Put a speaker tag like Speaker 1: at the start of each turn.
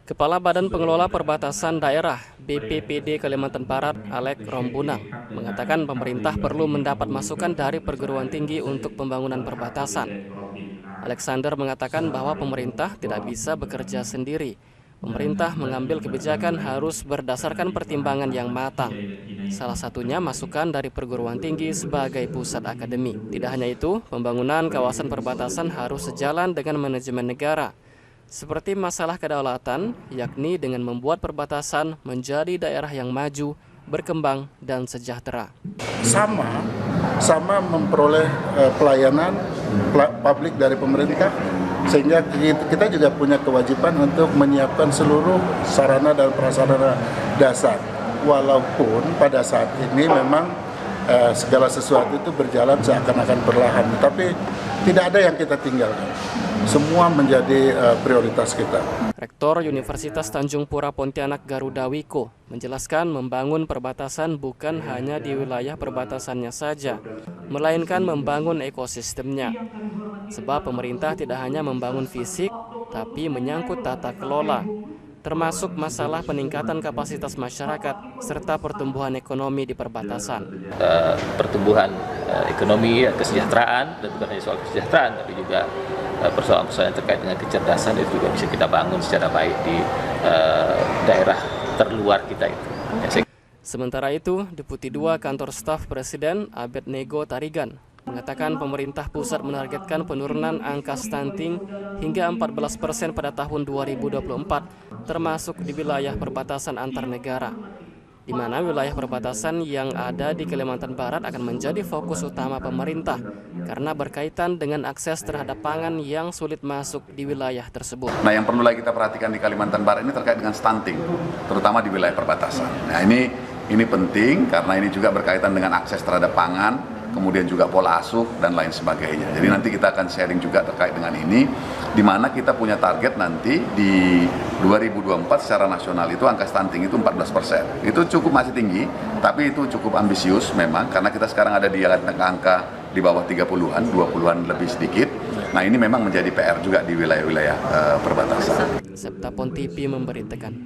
Speaker 1: Kepala Badan Pengelola Perbatasan Daerah BPPD Kalimantan Barat, Alek Rombunang, mengatakan pemerintah perlu mendapat masukan dari perguruan tinggi untuk pembangunan perbatasan. Alexander mengatakan bahwa pemerintah tidak bisa bekerja sendiri. Pemerintah mengambil kebijakan harus berdasarkan pertimbangan yang matang. Salah satunya masukan dari perguruan tinggi sebagai pusat akademi. Tidak hanya itu, pembangunan kawasan perbatasan harus sejalan dengan manajemen negara. Seperti masalah kedaulatan, yakni dengan membuat perbatasan menjadi daerah yang maju, berkembang, dan sejahtera.
Speaker 2: Sama memperoleh pelayanan publik dari pemerintah, sehingga kita juga punya kewajiban untuk menyiapkan seluruh sarana dan prasarana dasar. Walaupun pada saat ini memang segala sesuatu itu berjalan seakan-akan perlahan, tapi tidak ada yang kita tinggalkan. Semua menjadi prioritas kita.
Speaker 1: Rektor Universitas Tanjung Pura Pontianak Garuda Wiko menjelaskan membangun perbatasan bukan hanya di wilayah perbatasannya saja, melainkan membangun ekosistemnya. Sebab pemerintah tidak hanya membangun fisik, tapi menyangkut tata kelola, termasuk masalah peningkatan kapasitas masyarakat serta pertumbuhan ekonomi di perbatasan.
Speaker 3: Pertumbuhan ekonomi, kesejahteraan, dan bukan hanya soal kesejahteraan, tapi juga persoalan-persoalan yang terkait dengan kecerdasan itu juga bisa kita bangun secara baik di daerah terluar kita itu.
Speaker 1: Sementara itu, Deputi 2 Kantor Staf Presiden Abednego Tarigan mengatakan pemerintah pusat menargetkan penurunan angka stunting hingga 14% pada tahun 2024, termasuk di wilayah perbatasan antar negara, di mana wilayah perbatasan yang ada di Kalimantan Barat akan menjadi fokus utama pemerintah karena berkaitan dengan akses terhadap pangan yang sulit masuk di wilayah tersebut.
Speaker 4: Nah, yang perlu lagi kita perhatikan di Kalimantan Barat ini terkait dengan stunting, terutama di wilayah perbatasan. Nah, ini penting karena ini juga berkaitan dengan akses terhadap pangan, kemudian juga pola asuh dan lain sebagainya. Jadi nanti kita akan sharing juga terkait dengan ini, di mana kita punya target nanti di 2024 secara nasional itu angka stunting itu 14%. Itu cukup masih tinggi, tapi itu cukup ambisius memang, karena kita sekarang ada di angka di bawah 30-an, 20-an lebih sedikit. Nah, ini memang menjadi PR juga di wilayah-wilayah perbatasan.
Speaker 1: Septa Pon TV memberitakan.